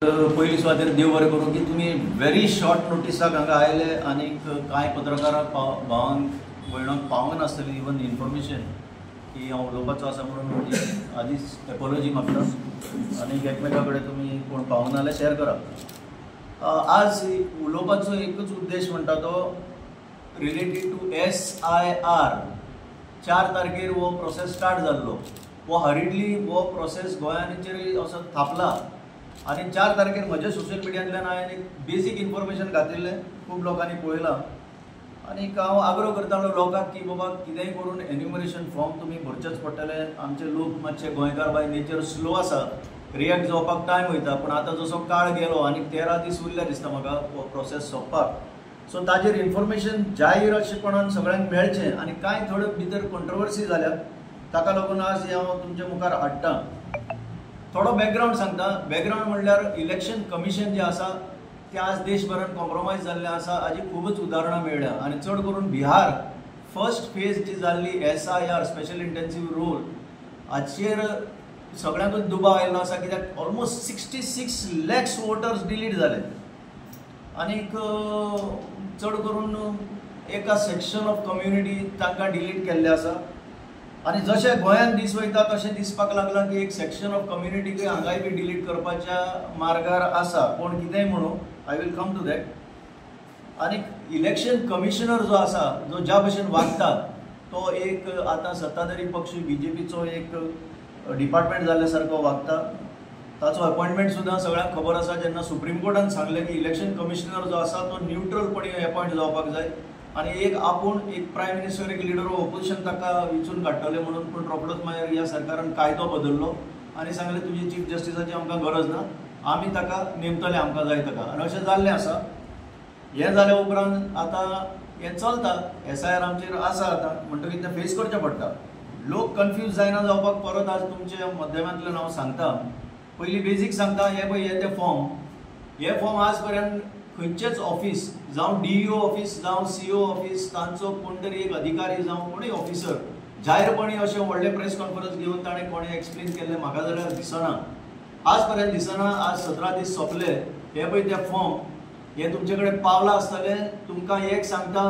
पयली सुवातेर देव बरें करूं की तुमी व्हेरी शॉर्ट नोटिसाक हांगा आयले आनी कांय पत्रकारांक भावांक भयणांक पावूंक नासतली इवन इन्फॉर्मेशन की हांव उलोवपाचो आसा म्हणून आदींच एपॉलॉजी मागता आनी एकमेका कडेन तुमी कोण पावूंक ना जाल्यार शेअर करा। आज उलोवपाचो एकूच उद्देश म्हणटा तो रिलेटेड टू SIR 4 तारखेर वो प्रोसेस स्टार्ट जाल्लो। वो हरिडली वो प्रोसेस गोंयाचेर असो थापला आनी 4 तारखेर म्हज्या सोशल मिडियांतल्यान हांवें एक बेसीक इन्फॉर्मेशन घातिल्लें, खूब लोकांनी पळयलां आनी हांव आग्रो करतालो लोकांक की बाबा कितेंय करून एन्युमरेशन फॉर्म तुमी भरचेच पडटले। आमचे लोक मातशे गोंयकार बाय नेचर स्लो आसा, रिएक्ट जावपाक टायम वयता, पण आतां जसो काळ गेलो आनी 13 दीस उरले दिसता म्हाका हो प्रोसेस सोंपपाक। सो ताजेर इन्फॉर्मेशन जाहीर अशेंपणान सगळ्यांक मेळचें आनी कांय थोड्यो भितर कॉन्ट्रोवर्सी जाल्यात, ताका लागून आज हांव तुमचे मुखार हाडटां। थोडो बॅकग्राऊंड सांगता। बॅकग्राऊंड म्हणल्यार इलेक्शन कमिशन जे आसा ते आज देशभरान कॉम्प्रोमायज जाल्लें आसा, हाजी खूबच उदाहरणां मेळ्ळ्या आनी चड करून बिहार फर्स्ट फेज जी जाल्ली SIR स्पेशल इंटेन्सिव्ह रोल हाचेर सगळ्यांकूच दुबाव आयिल्लो आसा, कित्याक ऑलमोस्ट 66 लॅक्स वोटर्स डिलीट जाले आनीक चड करून एका सेक्शन ऑफ कम्युनिटी तांकां डिलीट केल्ले आसा आनी जशें गोंयान दीस वयता तशें दिसपाक लागलां की एक सेक्शन ऑफ कम्युनिटीक हांगाय बी डिलीट करपाच्या मार्गार आसा, कोण कितेंय म्हणू, I will come to that. आनी इलेक्शन कमिशनर जो आसा, जो ज्या भशेन वागता तो एक आतां सत्ताधारी पक्ष BJPचो एक डिपार्टमेंट जाल्ल्या सारको वागता। ताचो अपॉइंटमेंट सुद्दां सगळ्यांक खबर आसा। जेन्ना सुप्रीम कोर्टान सांगलें की इलेक्शन कमिशनर जो आसा तो न्यूट्रलपणे अपॉइंट जावपाक जाय आनी एक आपूण एक प्रायम मिनिस्टर एक लिडर ऑफ ऑपोजिशन ताका विचून काडटले म्हणून, पूण रोखडोच मागीर ह्या सरकारान कायदो बदल्लो आनी सांगलें तुजी चीफ जस्टिसाची आमकां गरज ना, आमी ताका नेमतले आमकां जाय ताका, आनी अशें जाल्लें आसा। हें जाल्या उपरांत आतां हें चलता, SIR आमचेर आसा आतां म्हणटकीर तें फेस करचें पडटा। लोक कन्फ्यूज जायना जावपाक परत आज तुमच्या माध्यमांतल्यान हांव सांगता। पयलीं बेजीक सांगता, हे पळय हे ते फॉर्म आज पर्यंत खंयचेच ऑफिस जावं DEO ऑफिस जावं CO ऑफिस तांचो कोण तरी एक अधिकारी जावं कोणूय ऑफिसर जाहीरपणी अशें व्हडले प्रेस कॉन्फरन्स घेवन ताणें कोणें एक्सप्लेन केल्लें म्हाका जाल्यार दिसना, आज पर्यंत दिसना। आज 17 दीस सोंपले, हे पळय ते फॉर्म हे तुमचे कडेन पावलां आसतलें। तुमकां एक सांगता,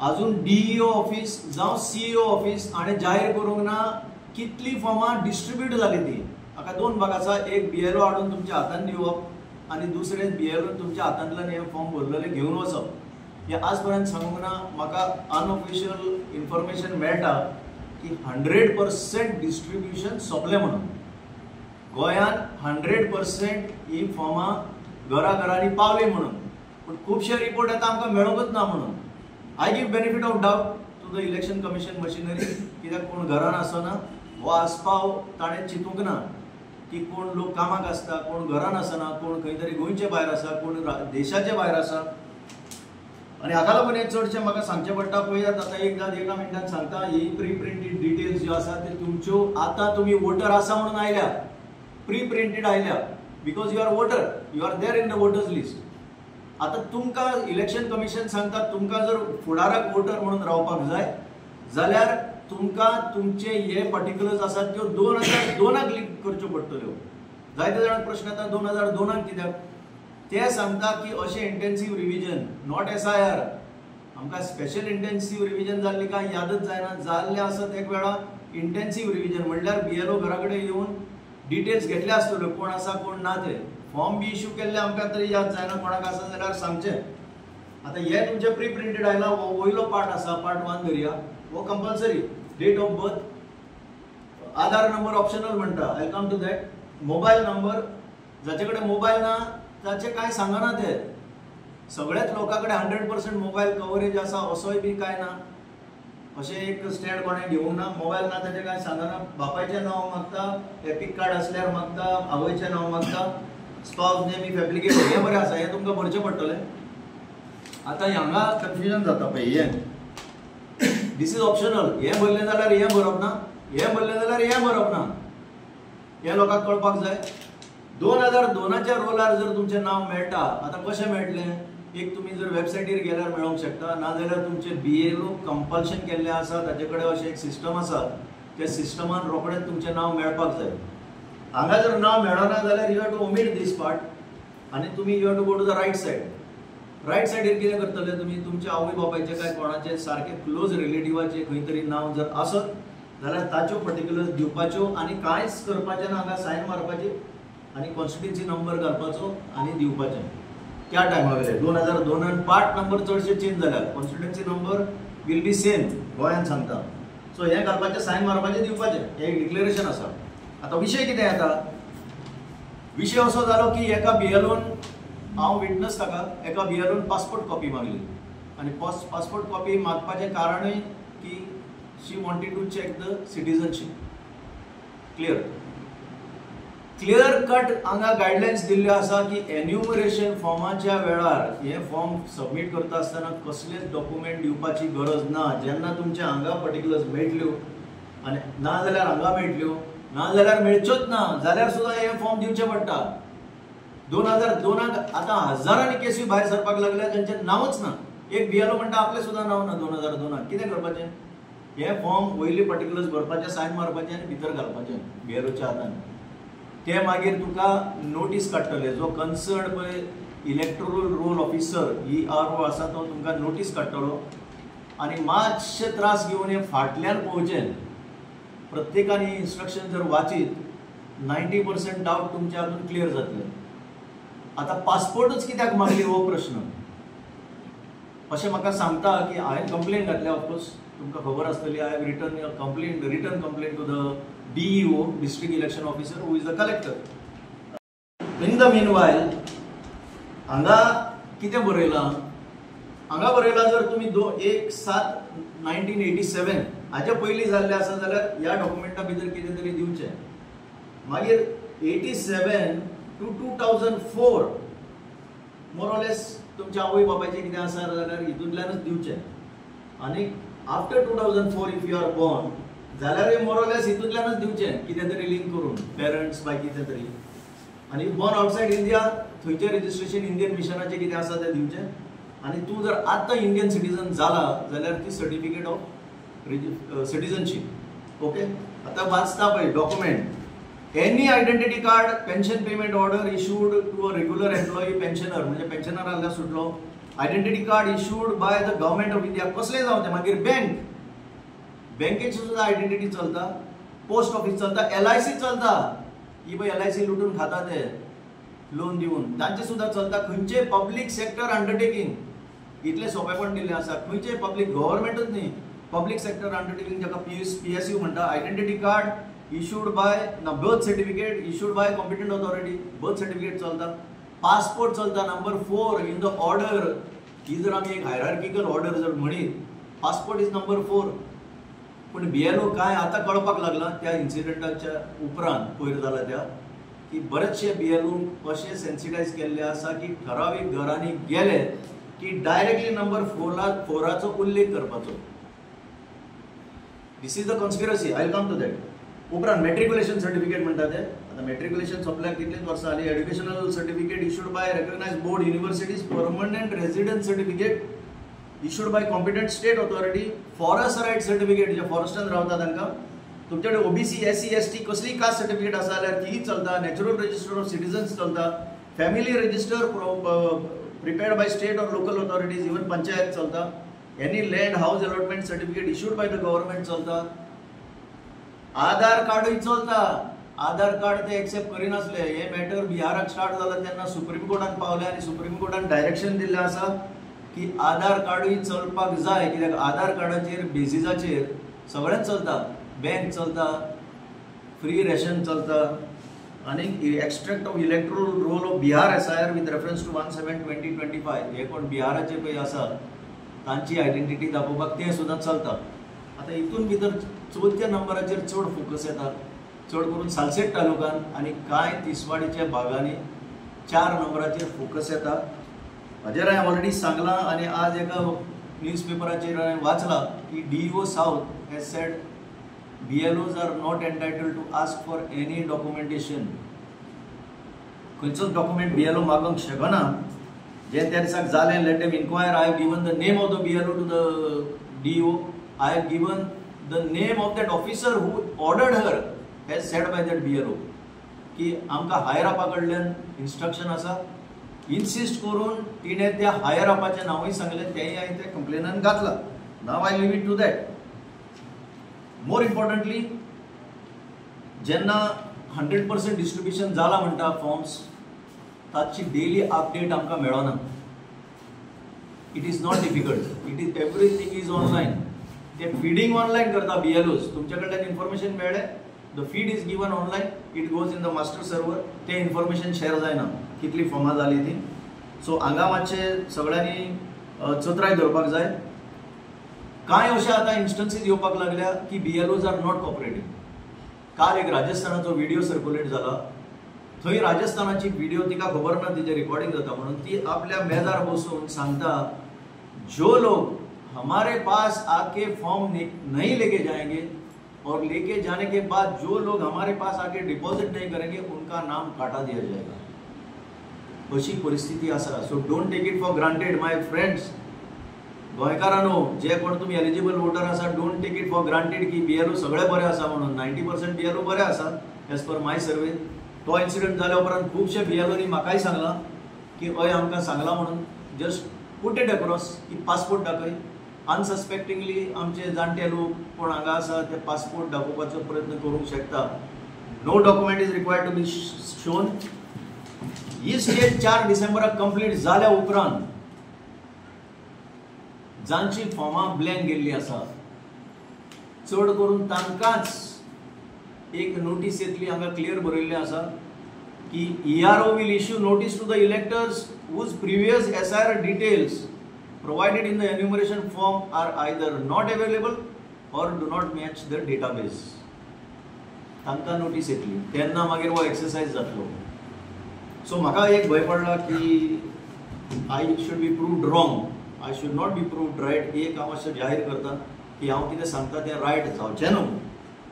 अजून DEO ऑफिस जावं CO ऑफिस हाणें जाहीर करूंक ना कितलीं फॉर्मां डिस्ट्रिब्यूट जाली ती। हाका 2 भाग आसा, एक BLO हाडून तुमच्या हातान दिवप आनी दुसरें BLO तुमच्या हातांतल्यान हे फॉर्म भरलेले घेवन वचप। हे आज पर्यंत सांगूंक ना। म्हाका अनऑफिशियल इन्फॉर्मेशन मेळटा की 100% डिस्ट्रिब्युशन सोंपलें म्हणून। गोंयान 100% ही फॉर्मां घराघरांनी पावली म्हणून, पूण खुबशे रिपोर्ट येता आमकां मेळोंकच ना म्हणून। I give benefit of doubt to the election commission machinery, कित्याक कोण घरान आसना, हो आस्पाव ताणें चिंतूंक ना की कोण लोक कामाक आसता, कोण घरान आसना, कोण खंय तरी गोंयचे भायर आसा, कोण देशाचे भायर आसा। आनी हाका लागून हे चडशें म्हाका सांगचें पडटा। पळयात आतां एका मिनटान सांगता, ही प्री प्रिंटेड डिटेल्स ज्यो आसा त्यो तुमच्यो आतां तुमी वोटर आसा म्हणून आयल्या, प्री प्रिंटेड आयल्या, because you are voter, you are there in the voters list. आतां तुमकां इलेक्शन कमिशन सांगता, तुमकां जर फुडाराक वोटर म्हणून रावपाक जाय जाल्यार तुमकां तुमचे हे पर्टिक्युलर्स आसात त्यो 2002 लिंक करच्यो पडटल्यो। जायते जाणांक प्रश्न येता 2002 कित्याक, ते सांगता की अशें इंटेन्सिव्ह रिविजन, नॉट SIR, आमकां स्पेशल इंटेन्सिव्ह रिविजन जाल्ली काय यादच जायना, जाल्ले आसत एक वेळा इंटेन्सिव्ह रिविजन म्हणल्यार BLO घरा कडेन येवन डिटेल्स घेतले आसतल्यो, कोण आसा कोण ना ते, फॉर्म बी इश्यू केल्ले आमकां तरी याद जायना, कोणाक आसा जाल्यार सांगचें। आतां हे तुमचे प्री प्रिंटेड आयला, हो वयलो पार्ट आसा, पार्ट 1 धरया, हो compulsory, date of birth, Aadhaar number optional म्हणटा, I come to that, mobile number, जाचे कडेन मोबायल ना ताचे कांय सांगना ते, सगळ्याच लोकां कडेन 100% मोबायल कवरेज आसा असोय बी कांय ना, अशें एक स्टँड कोणें घेवंक ना, मोबायल ना ताचें कांय सांगना, बापायचें नांव मागता, एपिक कार्ड आसल्यार मागता, आवयचें नांव मागता, स्पाउस नेम इफ एप्लिकेबल, हें बरें आसा, हें तुमकां भरचें पडटलें। आतां हांगा कन्फ्युजन जाता पळय, हें दिस इज ऑप्शनल, हें भरलें जाल्यार हें भरप ना, हें भरलें जाल्यार हें भरप ना, हें लोकांक कळपाक जाय। 2002च्या रोलार जर तुमचें नांव मेळटा, आतां कशें मेळटलें, एक तुमी जर वेबसायटीर गेल्यार मेळोंक शकता, नाजाल्यार तुमचे BLO कंपल्शन केल्लें आसा, ताचे कडेन अशें एक सिस्टम आसा, त्या सिस्टमान रोखडेंच तुमचें नांव मेळपाक जाय। हांगा जर नाव मेळना जाल्यार you have to omit this part आनी तुमी you have to go to the right side. Right सायडीर कितें करतले तुमी तुमच्या आवय बापायचे काय कोणाचे सारके क्लोज रिलेटिवाचे खंय तरी नांव जर आसत जाल्यार ताच्यो पर्टिक्युलर दिवपाच्यो आनी कांयच करपाचें ना, हांगा सायन मारपाची आनी कॉन्स्टिट्युन्सी नंबर घालपाचो आनी दिवपाचें. त्या टायमा वेले 2002 पार्ट नंबर चडशे चेंज जाल्यात, constituency number will be same गोंयांत सांगता. सो हें घालपाचें सायन मारपाचें दिवपाचें हें एक डिक्लेरेशन आसा. आतां विशय कितें येता, विशय असो जालो की एका BLOन हांव विटनस ताका एका BLOन पासपोर्ट कॉपी मागली आनी पासपोर्ट कॉपी मागपाचें कारणूय की she wanted to check the citizenship. Clear cut हांगा गायडलायन्स दिल्ल्यो आसा की एन्युमरेशन फॉर्माच्या वेळार हे फॉर्म सबमीट करता आसतना कसलेच डॉक्युमेंट दिवपाची गरज ना. जेन्ना तुमच्या हांगा पर्टिक्युलर्स मेळटल्यो आनी ना जाल्यार हांगा मेळटल्यो ना जाल्यार मेळच्योच ना जाल्यार सुद्दां हे फॉर्म दिवचे पडटा. 2002 आतां हजारांनी केसी भायर सरपाक लागल्या जांचें नांवच ना. एक BLO म्हणटा आपलें सुद्दां नांव ना 2002 कितें करपाचें. हे फॉर्म वयली पर्टिक्युलर्स भरपाचे सायन मारपाचें आनी भितर घालपाचें BLOच्या हातान. ते मागीर तुका नोटीस काडटले जो कन्सर्न पळय इलेक्टोरल रोल ऑफिसर ERO आसा तो तुमकां नोटीस काडटलो आनी मातशे त्रास घेवन हे फाटल्यान पळोवचें. प्रत्येकानी इन्स्ट्रक्शन जर वाचीत 90% डावट तुमचे हातून क्लियर जातले. आतां पासपोर्टच कित्याक मागली हो प्रश्न अशें म्हाका सांगता की हांवें कंप्लेन घातल्या. ऑफकोर्स तुमकां खबर आसतली I have written complain to the DEO district election officer who is the collector. In the meanwhile हांगा कितें बरयलां, हांगा बरयलां जर तुमी 1/7/1987 हाचे पयलीं जाल्लें आसा जाल्यार ह्या डॉक्युमेंटा भितर कितें तरी दिवचें. मागीर 87 to 2004 मोरलेस तुमच्या आवय बापायचें कितें आसा जाल्यार हितूंतल्यानच दिवचें. आनी after 2004 if you are born जाल्यार मोरलेस हितूंतल्यानच दिवचें कितें तरी लिंक करून पेरंट्स बाय कितें तरी. आनी बॉर्न आउटसायड इंडिया थंयचें रजिस्ट्रेशन इंडियन मिशनाचें कितें आसा तें दिवचें. आनी तूं जर आतां इंडियन सिटीजन जाला जाल्यार ती सर्टिफिकेट ऑफ सिटीजनशीप. ओके आतां वाचता पळय document any identity card pension payment order issued to a regular employee pensioner म्हणजे पेन्शनर आसल्यार सुटलो. Identity card issued by the government of India कसलें जावं तें. मागीर बँकेची सुद्दां आयडेंटिटी चलता, पोस्ट ऑफिस चलता, LIC चलता. ही पळय LIC लुटून खाता ते लोन दिवन तांचे सुद्दां चलता. खंयचे पब्लीक सेक्टर अंडरटेकिंग इतलें सोंपेपण दिल्लें आसा. खंयचे पब्लीक गव्हर्मेंटूच न्ही पब्लीक सेक्टर अंडरटेकिंग जाका PSU म्हणटा. Identity card issued by birth certificate issued by competent authority birth certificate चलता. पासपोर्ट चलता. नंबर 4 इन द ऑर्डर ही जर आमी एक हायरार्किकल ऑर्डर जर म्हणीत पासपोर्ट इज नंबर 4. पूण BLO काय आतां कळपाक लागला त्या इन्सिडंटाच्या उपरांत पयर जाला त्या की बरेचशे BLO अशें सेन्सिटायज केल्ले आसा की ठरावीक घरांनी गेले की डायरेक्टली नंबर 4चो उल्लेख करपाचो. This is the conspiracy. I will come to that. उपरांत मॅट्रिक्युलेशन सर्टिफिकेट म्हणटा ते. आतां मॅट्रिक्युलेशन सोंपल्यार कितलींच वर्सां जालीं. Educational certificate issued by recognised board universities permanent residence certificate issued by competent state authority. Forest right certificate जे फॉरेस्टान रावता तांकां. तुमचे कडेन OBC SC ST कसलीय कास्ट सर्टिफिकेट आसा जाल्यार तीय चलता. नॅचरल रजिस्टर ऑफ सिटीजन्स चलता. Family register prepared by state or local authorities even panchayat चलता. Any land house allotment certificate issued by the government चलता. आधार कार्डूय चलता. आधार कार्ड ते एक्सेप्ट करिनासले. हे मॅटर बिहाराक स्टार्ट जाला तेन्ना सुप्रीम कोर्टान पावले आनी सुप्रीम कोर्टान डायरेक्शन दिल्लें आसा की आधार कार्डूय चलपाक जाय. कित्याक आधार कार्डाचेर बेसिसाचेर सगळेंच चलता. बँक चलता, फ्री रेशन चलता आनी extract of electoral roll of Bihar SIR with reference to 1/7/2025 हे कोण बिहाराचे पळय आसा तांची आयडेंटिटी दाखोवपाक तें सुद्दां चलता. आतां हितून भितर 4थ्या नंबराचेर चड फोकस येता. चड करून सालसेट तालुक्यान आनी कांय तिसवाडीच्या भागांनी 4 नंबराचेर फोकस येता. हाजेर हांवें ऑलरेडी सांगलां आनी आज एका न्यूज पेपराचेर हांवें वाचलां की DEO south has said BLOs are not entitled to ask for any documentation. खंयचोच डॉक्युमेंट BLO मागोवंक शकना. जे त्या दिसाक जालें let them enquire. I have given the name of the BLO to the DEO. I have given the name of that officer who ordered her as said by that BLO. की आमकां higher अपा कडल्यान instruction आसा, insist करून तिणे त्या higher अपाचें नांवूय सांगलें, तेंय हांवें ते कंप्लेनान घातलां. नाव I leave it to that. More importantly, जेन्ना 100% डिस्ट्रिब्युशन जाला म्हणटा फॉर्म्स, ताची डेली अपडेट आमकां मेळना. It is not difficult, it is everything is online. ते फीडिंग ऑनलायन करता BLOs. तुमच्या कडल्यान इन्फॉर्मेशन मेळ्ळें, the feed is given online, it goes in the master server. ते इन्फॉर्मेशन शेअर जायना कितली फॉर्मां जाली ती. सो हांगा मातशें सगळ्यांनी चतराय धरपाक जाय. कांय अशे आतां इन्स्टन्सीस येवपाक लागल्या की BLOs आर नॉट कॉपरेटिंग. काल एक राजस्थानाचो व्हिडिओ सर्क्युलेट जाला. थंय राजस्थानाची व्हिडिओ तिका खबर ना तिचे रिकॉर्डिंग जाता म्हणून ती आपल्या मेजार बसून सांगता, जो लोग हमारे पास आके फॉर्म नहीं लेके जाएंगे और लेके जाने के बाद जो लोग हमारे पास आके डिपॉजिट नहीं करेंगे उनका नाम काटा दिया जाएगा. अशी परिस्थिती आसा. So don't take it for granted my friends. गोंयकारांनो, जे कोण तुम्ही एलिजिबल वोटर आसा, don't take it for granted की BLO सगळे बरे आसा म्हणून. 90% BLO बरे आसा एज पर माय सर्वे. तो इन्सिडंट जाल्या उपरांत खुबशे BLOनी म्हाकाय सांगलां की हय आमकां सांगलां म्हणून. जस्ट पुट इट अक्रॉस की पासपोर्ट दाखय. अनसस्पेक्टिंगली आमचे जाणटे लोक कोण हांगा आसा ते पासपोर्ट दाखोवपाचो प्रयत्न करूंक शकता. No document is required to be shown. ही स्टेज 4 डिसेंबराक कंप्लीट जाल्या उपरांत जांची फॉर्मां ब्लँक गेल्ली आसा, चड करून तांकांच एक नोटीस येतली. हांगा क्लियर बरयल्लें आसा की ERO will issue notice to the electors whose previous SIR details provided in the enumeration form are either not available or do not match the database. तांकां नोटीस येतली, तेन्ना मागीर हो एक्सरसाइज जातलो. सो म्हाका एक भंय पडला की I should be proved wrong, I should not be proved right. एक हांव अशें जाहीर करता की हांव कितें सांगता तें रायट जावचें न्हू.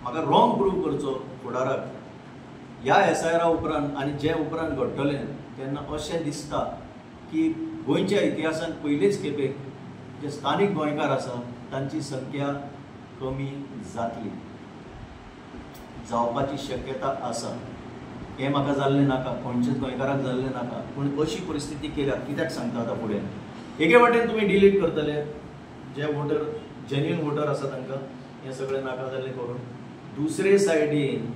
म्हाका रॉंग प्रूव करचो फुडाराक. ह्या SIR उपरांत आनी जे उपरांत घडटलें तेन्ना अशें दिसता की गोंयच्या इतिहासान पयलेच खेपेक जे स्थानीक गोंयकार आसा तांची संख्या कमी जातली, जावपाची शक्यता आसा. हें म्हाका जाल्लें नाका, खंयच्याच गोंयकाराक जाल्लें नाका. पूण अशी परिस्थिती केल्या कित्याक सांगता आतां फुडें. एके वाटेन तुमी डिलीट करतले जे वोटर जेन्युइन वोटर आसा तांकां हें सगळें नाका जाल्लें करून. दुसरे सायडीन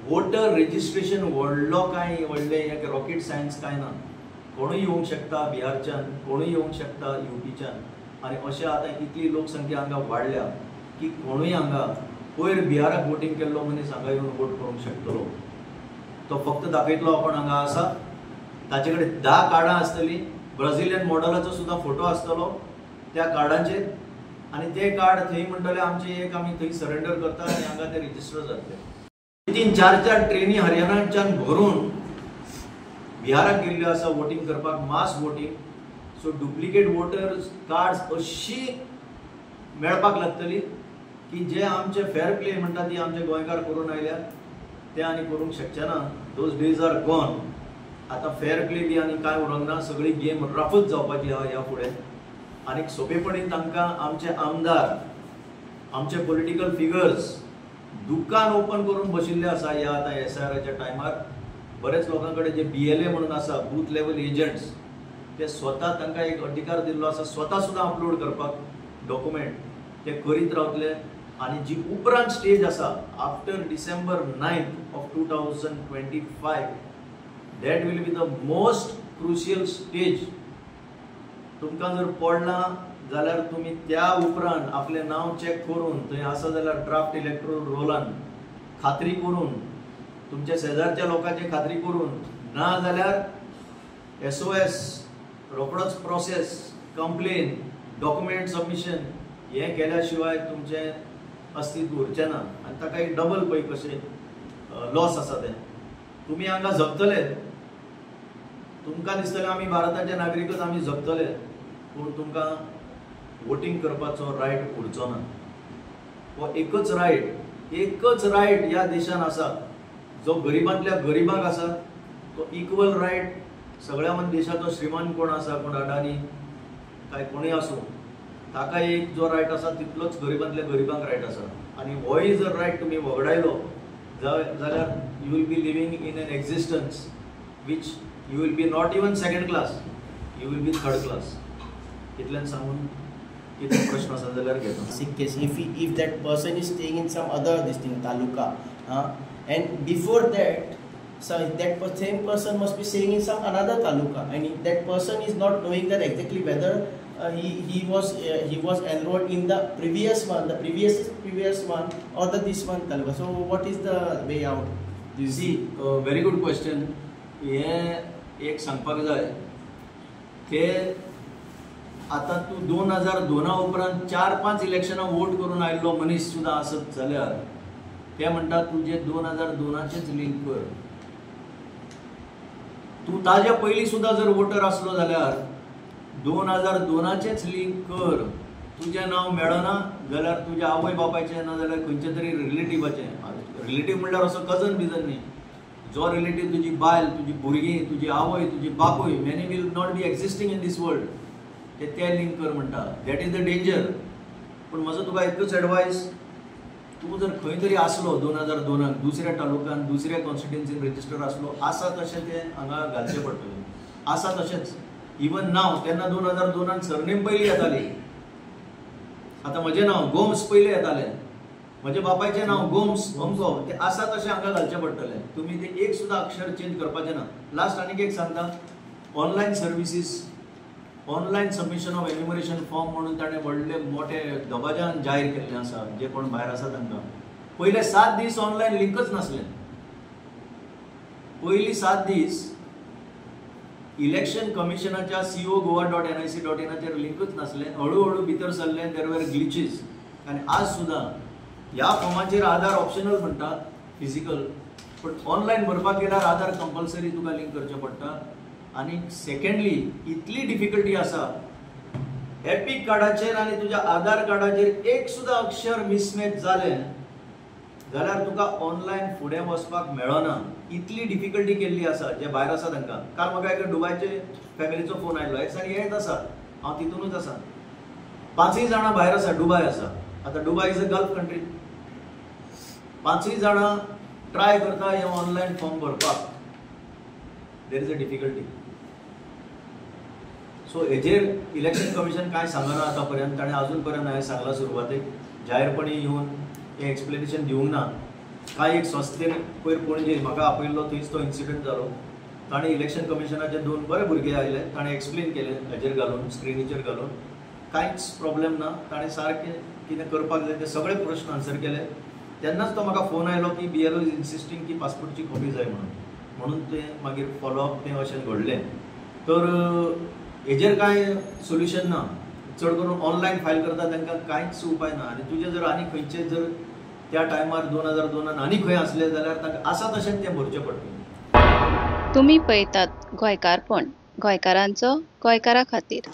वोटर रेजिस्ट्रेशन व्हडलो काय व्हडलें एक रॉकेट सायन्स काय ना. कोणूय येवंक शकता बिहारच्यान, कोणूय येवंक शकता UPच्यान. आनी अशें आतां इतली लोकसंख्या हांगा वाडल्या की कोणूय हांगा पयर बिहाराक वोटींग केल्लो मनीस हांगा येवन वोट करूंक शकतलो. तो फक्त दाखयतलो आपण हांगा आसा. ताचे कडेन 10 कार्डां आसतलीं. ब्राझिलियन मॉडलाचो सुद्दां फोटो आसतलो त्या कार्डांचेर. आनी ते कार्ड थंय म्हणटले आमचे एक आमी थंय सरेंडर करता आनी हांगा ते रिजिस्टर जातले. 3-4 ट्रेनी हरियाणाच्यान भरून बिहाराक गेल्ल्यो आसा वोटींग करपाक, mass voting. So duplicate voters cards अशी मेळपाक लागतली की जे आमचे फेअर प्ले म्हणटा ती आमचे गोंयकार करून आयल्या ते आनी करूंक शकचे ना. Those days are gone. आतां फेअर प्ले बी आनी कांय उरोंक ना. सगळी गेम रफूच जावपाची आहा ह्या फुडें. आनी सोंपेपणीन तांकां आमचे आमदार, आमचे पॉलिटिकल फिगर्स दुकान ओपन करून बशिल्ले आसा ह्या आतां SIRच्या टायमार. बरेच लोकां कडेन जे BLA म्हणून आसा, बूथ लेवल एजंट्स, ते स्वता तांकां एक अधिकार दिल्लो आसा स्वता सुद्दां अपलोड करपाक डॉक्युमेंट. ते करीत रावतले. आनी जी उपरांत स्टेज आसा after December 9th of 2025, that will be the most crucial stage. तुमकां जर पडला जाल्यार तुम्ही त्या उपरांत आपले नाव चेक करून थंय आसा जाल्यार ड्राफ्ट इलेक्ट्रोल रोलान खात्री करून, तुमच्या शेजारच्या लोकांची खात्री करून, ना जाल्यार SOS रोकडोच प्रोसेस, कंप्लेन, डॉक्युमेंट सबमिशन हे केल्या शिवाय तुमचे अस्तित्व उरचें ना. आनी ताका एक डबल पळय कशें लॉस आसा तें. तुमी हांगा जगतले, तुमकां दिसतलें आमी भारताचे नागरिकच आमी जगतले, पूण तुमकां वोटींग करपाचो रायट उरचो ना. हो एकच रायट ह्या देशान आसा जो गरिबांतल्या गरिबाक आसा. तो इक्वल रायट सगळ्या देशाचो श्रीमान कोण आसा, कोण अडानी काय कोणूय आसूं, ताका एक जो रायट आसा तितलोच गरिबांतल्या गरिबांक रायट आसा. आनी होय जर रायट तुमी वगडायलो जाल्यार you will be living in an existence which you will be not even second class, you will be third class. इतल्यान सांगून कितें प्रश्न आसा जाल्यार घेता. Sick case. If that person is staying in some other taluka, and before that, so that same person must be staying in some another taluka, and if that person is not knowing that exactly whether he was enrolled in the previous one, previous one, or this one taluka. So what is the way out? You see, very good question. हे एक सांगपाक जाय ते आता तू 2002 उपरांत 4-5 इलेक्शनां vote करून आयिल्लो मनीस सुद्दां आसत जाल्यार ते म्हणटा तुजे 2002चेच लिंक कर. तू ताज्या पयलीं सुद्दां जर वोटर आसलो जाल्यार 2002चेच लिंक कर. तुजें नांव मेळना जाल्यार तुज्या आवय बापायचें ना जाल्यार खंयचे तरी रिलेटिव्हाचें. रिलेटिव्ह म्हणल्यार असो कजन बिजन न्ही. जो रिलेटिव्ह तुजी बायल, तुजी भुरगीं, तुजी आवय, तुजी बापूय, many will not be existing in this world, ते लिंक कर म्हणटा. That is the danger. पूण म्हजो तुका एकूच एडवायस, तूं जर खंय तरी आसलो 2002 दुसऱ्या तालुक्यान दुसऱ्या कॉन्स्टिट्युएन्सीन रेजिस्टर आसलो, आसा तशें तें हांगा घालचें पडटलें. आसा तशेंच इवन नांव तेन्ना 2002 सरनेम पयलीं येताली. आतां म्हजें नांव गोम्स पयलीं येतालें, म्हज्या बापायचें नांव गोम्स अमको, तें आसा तशें हांगा घालचें पडटलें. तुमी तें एक सुद्दां अक्षर चेंज करपाचें ना. लास्ट आनीक एक सांगता, online services, online submission of enumeration form म्हणून ताणें व्हडले मोठे दबाज्यान जाहीर केल्लें आसा. जे कोण भायर आसा तांकां पयले 7 दीस ऑनलायन लिंकच नासलें. पयलीं 7 दीस इलेक्शन कमिशनाच्या co.goa.nic.in लिंकच नासलें. हळू भितर सरलें, देर वर ग्लिचीस. आनी आज सुद्दां ह्या फॉर्माचेर आधार ऑप्शनल म्हणटा फिजिकल, पण ऑनलायन भरपाक गेल्यार आधार कंपल्सरी तुका लिंक करचें पडटा. आनी सेकंडली इतली डिफिकल्टी आसा एपिक कार्डाचेर आनी तुज्या आधार कार्डाचेर एक सुद्दां अक्षर मिसमॅच जालें जाल्यार तुका ऑनलायन फुडें वचपाक मेळना. इतली डिफिकल्टी केल्ली आसा जे भायर आसा तांकां. काल म्हाका एक दुबयचे फॅमिलीचो फोन आयलो. एक दिसांनी येत आसा, हांव तितूनच आसा. 5 जाणां भायर आसा, दुबय आसा. आतां Dubai is a gulf country. 5 जाणां ट्राय करता हे ऑनलायन फॉर्म भरपाक. There is a difficulty. So हेजेर इलेक्शन कमिशन काय सांगना आतां पर्यंत. ताणें अजून पर्यंत हांवें सांगलां सुरवातेक जाहीरपणी येवन हें एक्सप्लेनेशन दिवंक ना. काय एक संस्थेन पयर पणजे म्हाका आपयल्लो, थंयच तो इन्सिडंट जालो. ताणें इलेक्शन कमिशनाचे 2 बरे भुरगे आयले. ताणें एक्सप्लेन केलें हेजेर घालून, स्क्रिनीचेर घालून. कांयच प्रॉब्लेम ना. ताणें सारकें कितें करपाक जाय ते सगळे प्रश्न आन्सर केले. तेन्नाच तो म्हाका फोन आयलो की BLO इज इन्सिस्टिंग की पासपोर्टची कॉपी जाय म्हणून तें मागीर फॉलोअप तें अशें घडलें. तर हेजेर कांय सोल्युशन ना. चड करून ऑनलायन फायल करता तांकां कांयच उपाय ना. आनी तुजें जर आनी खंयचें जर त्या टायमार 2002 आनी खंय आसलें जाल्यार तांकां आसा तशेंच तें भरचें पडटलें. तुम्ही पळयतात गोंयकारपण, गोंयकारांचो गोंयकारा खातीर.